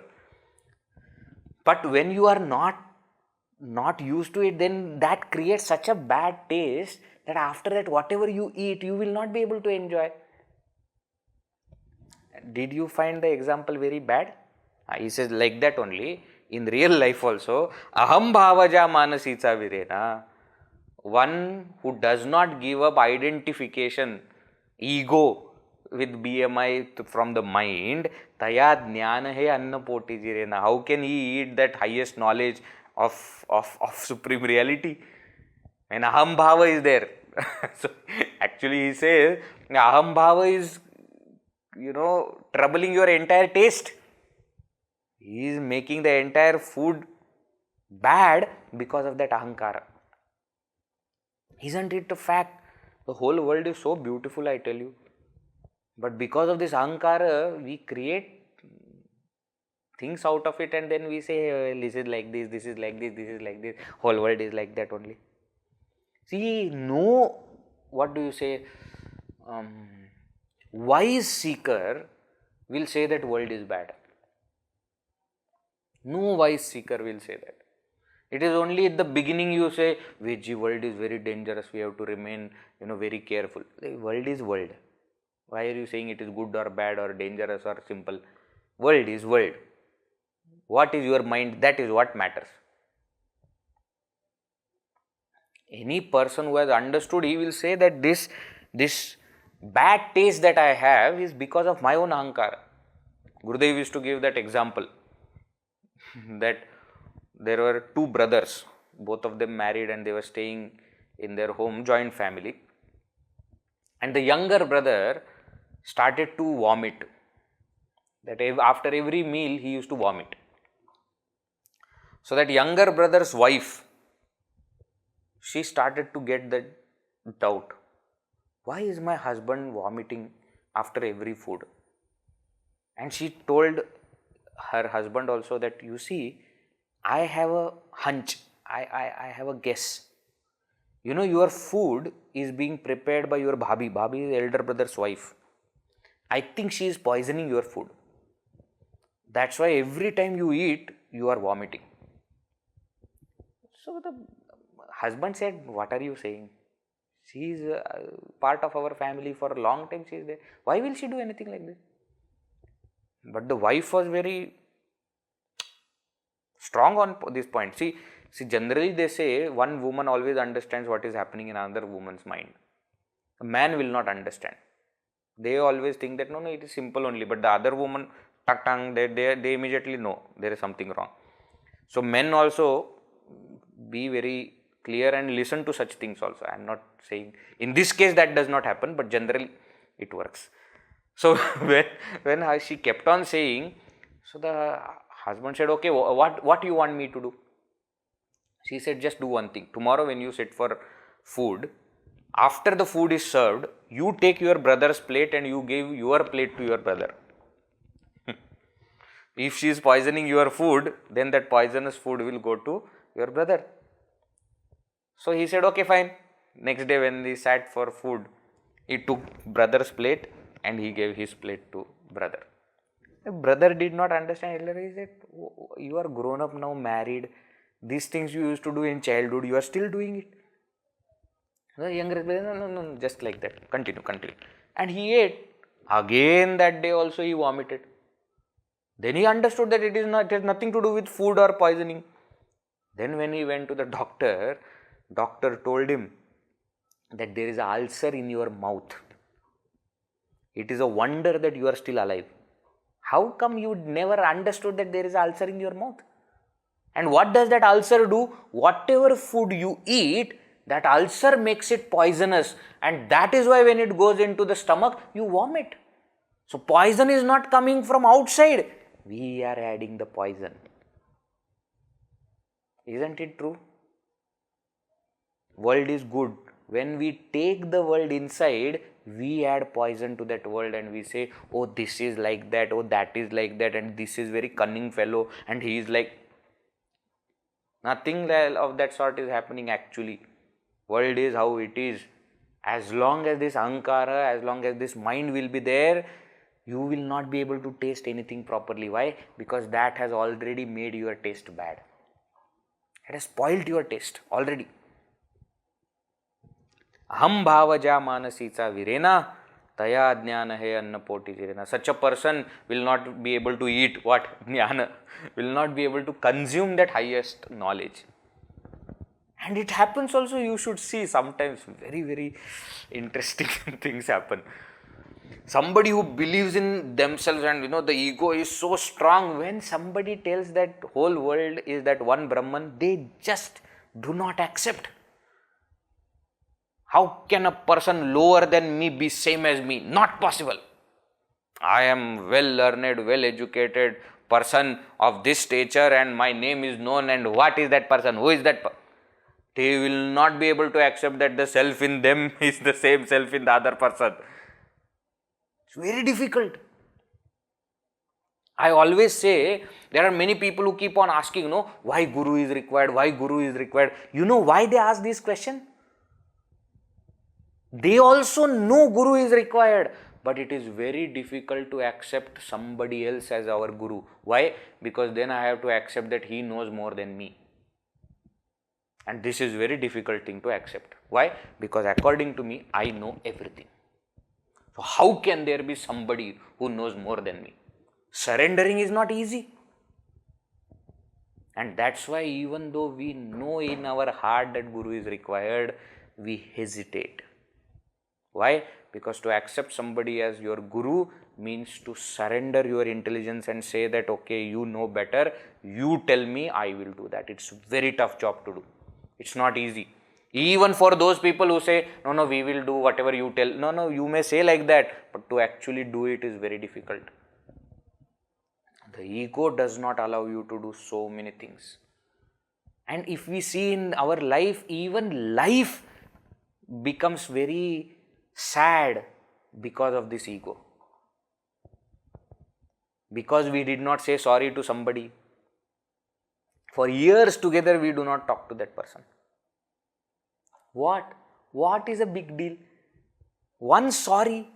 A: But when you are not used to it, then that creates such a bad taste that after that, whatever you eat, you will not be able to enjoy. Did you find the example very bad? He says like that only. In real life also, aham bhavaja manasicha virena. One who does not give up identification, ego with BMI from the mind, taya jnana hai anna poti jirena. How can he eat that highest knowledge of supreme reality? And aham bhava is there. So actually he says, aham bhava is, troubling your entire taste. He is making the entire food bad because of that ahankara. Isn't it a fact? The whole world is so beautiful, I tell you. But because of this ahankara, we create things out of it and then we say, this is like this, this is like this, this is like this. Whole world is like that only. See, no, what do you say? Wise seeker will say that world is bad. No wise seeker will say that. It is only at the beginning you say, Vedji, world is very dangerous, we have to remain, very careful. The world is world. Why are you saying it is good or bad or dangerous or simple? World is world. What is your mind? That is what matters. Any person who has understood, he will say that this bad taste that I have is because of my own ahankara. Gurudev used to give that example that there were two brothers, both of them married and they were staying in their home, joint family. And the younger brother started to vomit. That after every meal he used to vomit. So that younger brother's wife, she started to get that doubt. Why is my husband vomiting after every food? And she told her husband also that, you see, I have a hunch, I have a guess. Your food is being prepared by your bhabi. Bhabi is elder brother's wife. I think she is poisoning your food. That's why every time you eat, you are vomiting. So the husband said, what are you saying? She is part of our family for a long time. She is there. Why will she do anything like this? But the wife was very strong on this point. See, generally they say one woman always understands what is happening in another woman's mind. A man will not understand. They always think that no, it is simple only. But the other woman, they immediately know there is something wrong. So men also be very clear and listen to such things also. I am not saying, in this case that does not happen, but generally it works. So when she kept on saying, so the Husband said, okay, what you want me to do? She said, just do one thing. Tomorrow when you sit for food, after the food is served, you take your brother's plate and you give your plate to your brother. If she is poisoning your food, then that poisonous food will go to your brother. So he said, okay, fine. Next day when he sat for food, he took brother's plate and he gave his plate to brother. The brother did not understand. He said, you are grown up now, married. These things you used to do in childhood, you are still doing it. The younger brother, no, just like that. Continue. And he ate. Again that day also he vomited. Then he understood that it has nothing to do with food or poisoning. Then when he went to the doctor told him that there is an ulcer in your mouth. It is a wonder that you are still alive. How come you never understood that there is an ulcer in your mouth? And what does that ulcer do? Whatever food you eat, that ulcer makes it poisonous, and that is why when it goes into the stomach, you vomit. So poison is not coming from outside. We are adding the poison. Isn't it true? World is good. When we take the world inside, we add poison to that world and we say, oh, this is like that, oh, that is like that, and this is very cunning fellow, and he is like. Nothing of that sort is happening actually. World is how it is. As long as this ahankara, as long as this mind will be there, you will not be able to taste anything properly. Why? Because that has already made your taste bad. It has spoiled your taste already. Aham bhavaja manasicha virena taya jnana he anna poti jirena. Such a person will not be able to eat what? Jnana. Will not be able to consume that highest knowledge. And it happens also, you should see sometimes very, very interesting things happen. Somebody who believes in themselves and the ego is so strong, when somebody tells that whole world is that one Brahman, they just do not accept. How can a person lower than me be same as me? Not possible. I am well learned, well educated person of this stature and my name is known, and what is that person? Who is that person? They will not be able to accept that the self in them is the same self in the other person. It's very difficult. I always say, there are many people who keep on asking, why Guru is required, why Guru is required. You know why they ask this question? They also know Guru is required, but it is very difficult to accept somebody else as our Guru. Why? Because then I have to accept that he knows more than me. And this is very difficult thing to accept. Why? Because according to me, I know everything. So how can there be somebody who knows more than me? Surrendering is not easy. And that's why even though we know in our heart that Guru is required, we hesitate. Why? Because to accept somebody as your Guru means to surrender your intelligence and say that, okay, you know better, you tell me, I will do that. It's a very tough job to do. It's not easy. Even for those people who say, no, we will do whatever you tell. No, you may say like that, but to actually do it is very difficult. The ego does not allow you to do so many things. And if we see in our life, even life becomes very sad because of this ego. Because we did not say sorry to somebody. For years together, we do not talk to that person. What? What is a big deal? One sorry.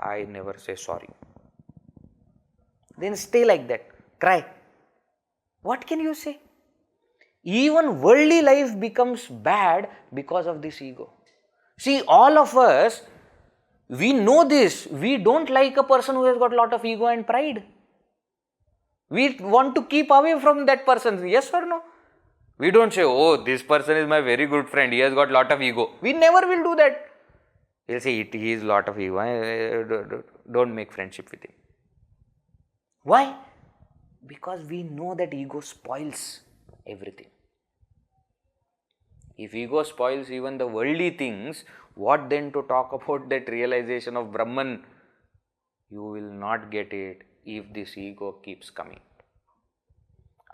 A: I never say sorry. Then stay like that. Cry. What can you say? Even worldly life becomes bad because of this ego. See, all of us, we know this. We don't like a person who has got a lot of ego and pride. We want to keep away from that person. Yes or no? We don't say, oh, this person is my very good friend. He has got a lot of ego. We never will do that. He'll say, he is a lot of ego. Don't make friendship with him. Why? Because we know that ego spoils everything. If ego spoils even the worldly things, what then to talk about that realization of Brahman? You will not get it. if this ego keeps coming.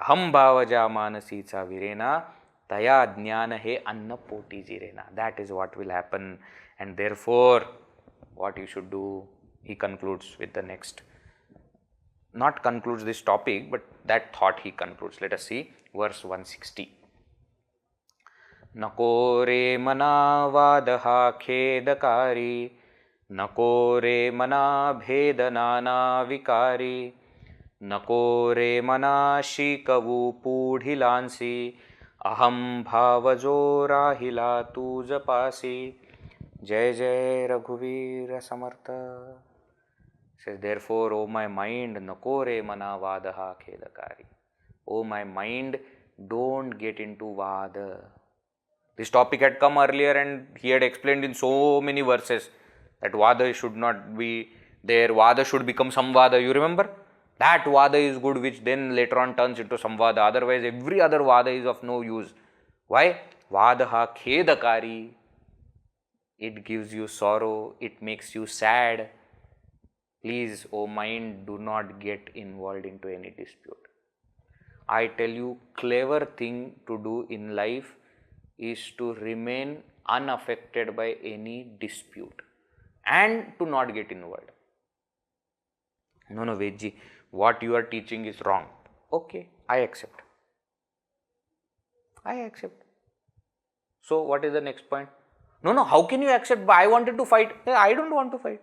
A: Aham bhavaja manasicha virena taya jnana he anna poti jirena. That is what will happen, and therefore what you should do, he concludes with the next, not concludes this topic, but that thought he concludes. Let us see verse 160. Nako re mana vadaha khedakari, nako re mana bhedanana vikari, nako re mana shikavu pudhilansi, aham bhavajo rahila tu japasi. Jai Jai Raghuveer Samartha. Says, therefore, O my mind, nakore mana vadaha khedakari. O my mind, don't get into vada. This topic had come earlier and he had explained in so many verses that vada should not be there. Vada should become samvada. You remember? That vada is good, which then later on turns into samvada. Otherwise, every other vada is of no use. Why? Vadaha khedakari. It gives you sorrow. It makes you sad. Please, O mind, do not get involved into any dispute. I tell you, clever thing to do in life is to remain unaffected by any dispute and to not get involved. No, Vedji, what you are teaching is wrong. Okay, I accept. So, what is the next point? No, how can you accept? I wanted to fight. I don't want to fight.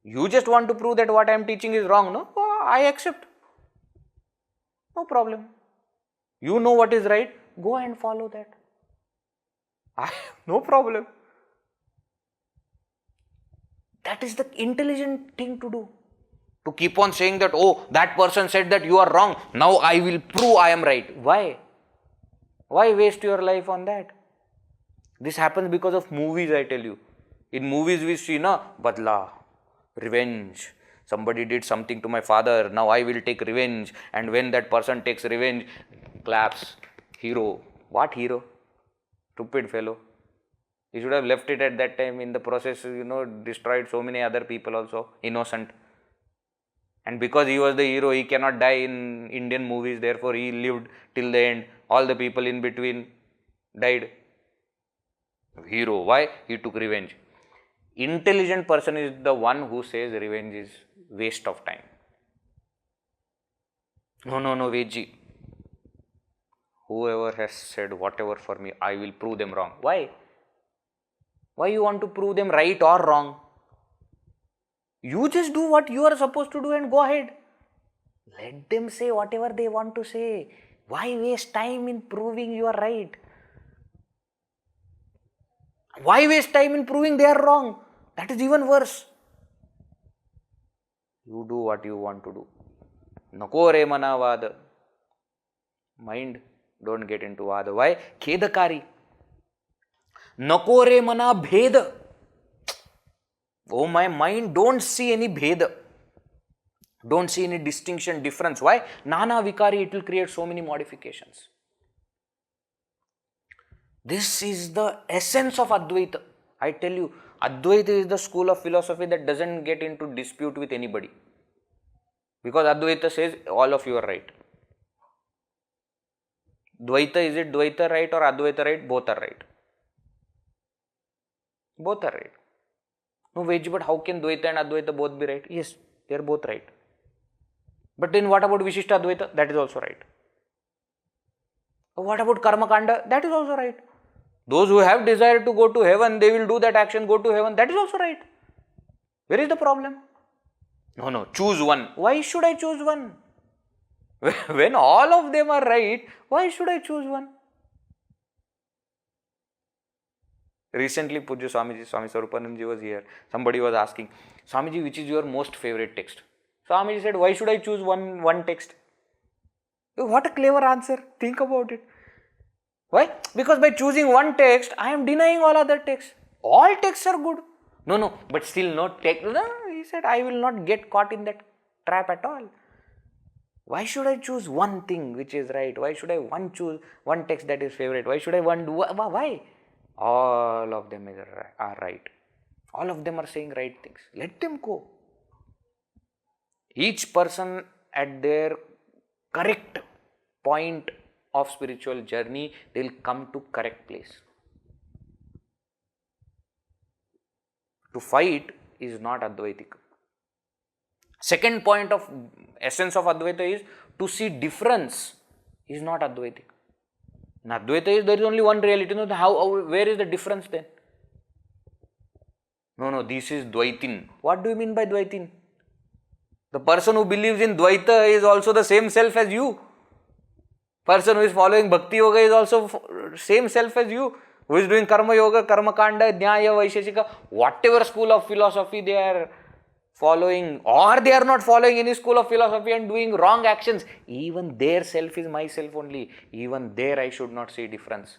A: You just want to prove that what I am teaching is wrong. No, I accept. No problem. You know what is right. Go and follow that. No problem. That is the intelligent thing to do. To keep on saying that, oh, that person said that you are wrong. Now I will prove I am right. Why? Why waste your life on that? This happens because of movies, I tell you. In movies we see, badla, revenge. Somebody did something to my father, now I will take revenge. And when that person takes revenge, claps. Hero. What hero? Stupid fellow. He should have left it at that time. In the process, destroyed so many other people also, innocent. And because he was the hero, he cannot die in Indian movies. Therefore, he lived till the end. All the people in between died. Hero. Why? He took revenge. Intelligent person is the one who says revenge is waste of time. No, Vedji. Whoever has said whatever for me, I will prove them wrong. Why? Why you want to prove them right or wrong? You just do what you are supposed to do and go ahead. Let them say whatever they want to say. Why waste time in proving you are right? Why waste time in proving they are wrong? That is even worse. You do what you want to do. Nakore mana vada. Mind, don't get into vada. Why? Khedakari. Nakore mana bheda. Oh my mind, don't see any bheda. Don't see any distinction, difference. Why? Nana vikari, it will create so many modifications. This is the essence of Advaita. I tell you, Advaita is the school of philosophy that doesn't get into dispute with anybody. Because Advaita says all of you are right. Dvaita, is it Dvaita right or Advaita right? Both are right. Both are right. No, Vedji, but how can Dvaita and Advaita both be right? Yes, they are both right. But then what about Vishishta Advaita? That is also right. What about Karma Kanda? That is also right. Those who have desire to go to heaven, they will do that action, go to heaven. That is also right. Where is the problem? No, choose one. Why should I choose one? When all of them are right, why should I choose one? Recently, Pujya Swamiji, Swami Swarupanandaji was here. Somebody was asking, Swamiji, which is your most favorite text? Swamiji said, why should I choose one text? What a clever answer. Think about it. Why? Because by choosing one text, I am denying all other texts. All texts are good. No, but still no text. No, he said, I will not get caught in that trap at all. Why should I choose one thing which is right? Why should I choose one text that is favorite? Why should I why? All of them are right. All of them are saying right things. Let them go. Each person at their correct point of spiritual journey, they will come to correct place. To fight is not Advaitic. Second point of essence of Advaita is to see difference is not Advaitic. In Advaita is there is only one reality. No, where is the difference then? No, this is Dvaitin. What do you mean by Dvaitin? The person who believes in Dvaita is also the same self as you. Person who is following Bhakti Yoga is also same self as you. Who is doing Karma Yoga, Karma Kanda, Nyaya, Vaisheshika, whatever school of philosophy they are following, or they are not following any school of philosophy and doing wrong actions, even their self is myself only. Even there I should not see difference.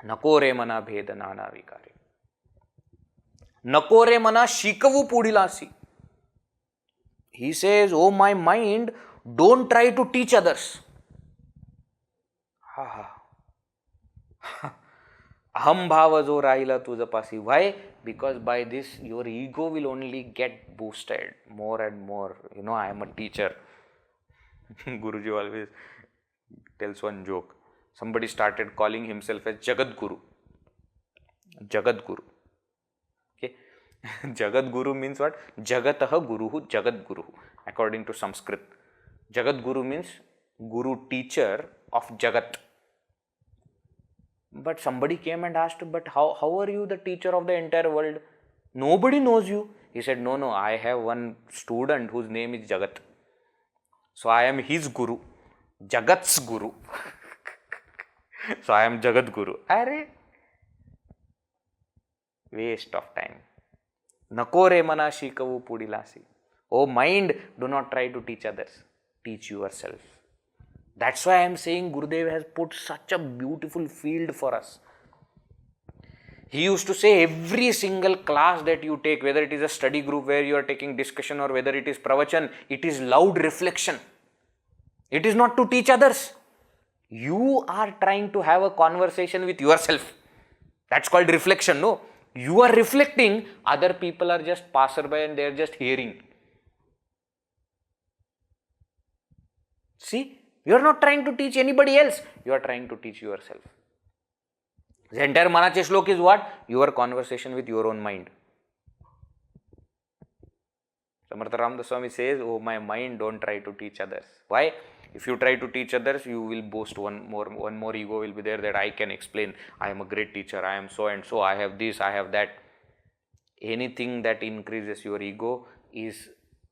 A: Nakore mana bheda nana vikare. Nakore mana shikavu pudilasi. He says, oh my mind, don't try to teach others. Aham bhava jo rahila tujapasi. Why? Because by this your ego will only get boosted more and more. I am a teacher. Guruji always tells one joke. Somebody started calling himself as Jagat Guru. Jagat Guru. Okay. Jagat Guru means what? Jagataha Guruhu Jagat Guru. According to Sanskrit. Jagat Guru means Guru teacher of Jagat. But somebody came and asked, but how are you the teacher of the entire world? Nobody knows you. He said, no, I have one student whose name is Jagat. So I am his Guru. Jagat's Guru. So I am Jagat Guru. Arre. Waste of time. Nakore mana shikavu pudilasi. Oh mind, do not try to teach others. Teach yourself. That's why I am saying Gurudev has put such a beautiful field for us. He used to say every single class that you take, whether it is a study group where you are taking discussion or whether it is pravachan, it is loud reflection. It is not to teach others. You are trying to have a conversation with yourself. That's called reflection, no? You are reflecting, other people are just passerby and they are just hearing. See? You are not trying to teach anybody else. You are trying to teach yourself. The entire Manache Shlok is what? Your conversation with your own mind. Samarth Ramdas Swami says, oh my mind, don't try to teach others. Why? If you try to teach others, you will boast one more ego will be there that I can explain. I am a great teacher. I am so and so. I have this. I have that. Anything that increases your ego is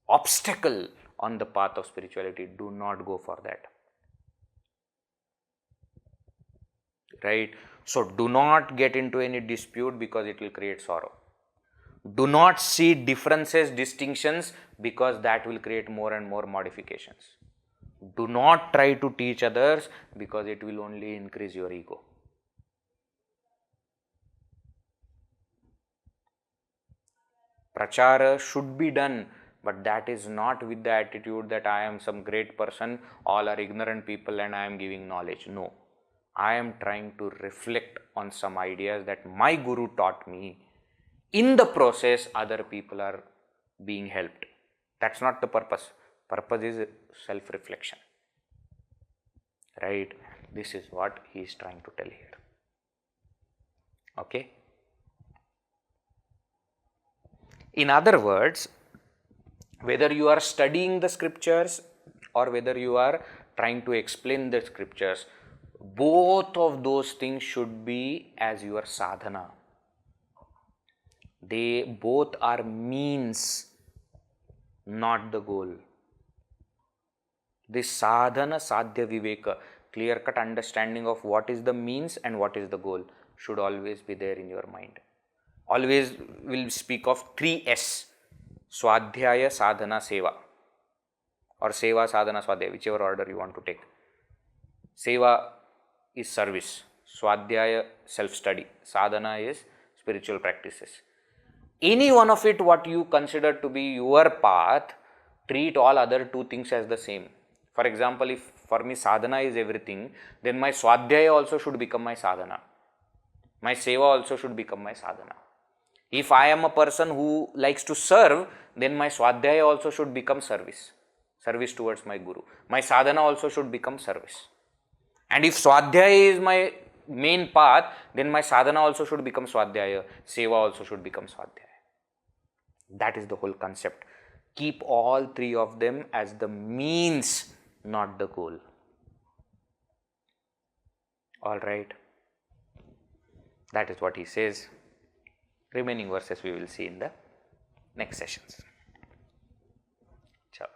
A: obstacle on the path of spirituality. Do not go for that. Right? So do not get into any dispute because it will create sorrow. Do not see differences, distinctions, because that will create more and more modifications. Do not try to teach others because it will only increase your ego. Prachara should be done, but that is not with the attitude that I am some great person, all are ignorant people and I am giving knowledge. No. I am trying to reflect on some ideas that my Guru taught me. In the process, other people are being helped. That's not the purpose. Purpose is self-reflection. Right? This is what he is trying to tell here. Okay? In other words, whether you are studying the scriptures or whether you are trying to explain the scriptures, both of those things should be as your sadhana. They both are means, not the goal. This sadhana, sadhya viveka, clear-cut understanding of what is the means and what is the goal should always be there in your mind. Always will speak of 3S, Svadhyaya, Sadhana, Seva, or Seva, Sadhana, Svadhyaya, whichever order you want to take. Seva is service, Svadhyaya self-study, Sadhana is spiritual practices. Any one of it what you consider to be your path, treat all other two things as the same. For example, if for me sadhana is everything, then my Svadhyaya also should become my sadhana. My Seva also should become my sadhana. If I am a person who likes to serve, then my Svadhyaya also should become service. Service towards my Guru. My sadhana also should become service. And if Svadhyaya is my main path, then my sadhana also should become Svadhyaya. Seva also should become Svadhyaya. That is the whole concept. Keep all three of them as the means, not the goal. Alright. That is what he says. Remaining verses we will see in the next sessions. Chalo.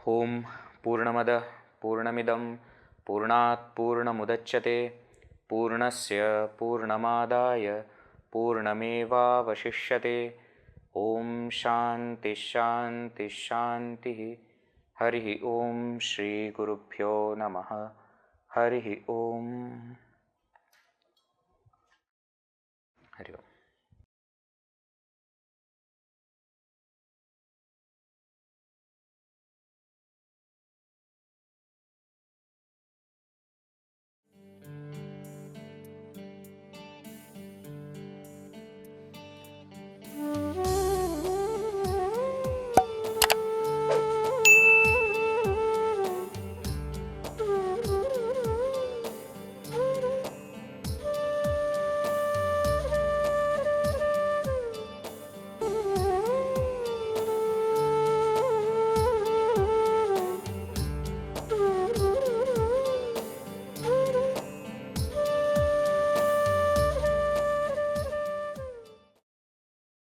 A: Om Purnamada Purnamidam Purnat Purnamudachyate Purnasya Purnamadaya Purnameva Vashishyate. Om Shanti Shanti Shanti. Harihi Om Shri Gurubhyo Namaha. Harihi Om.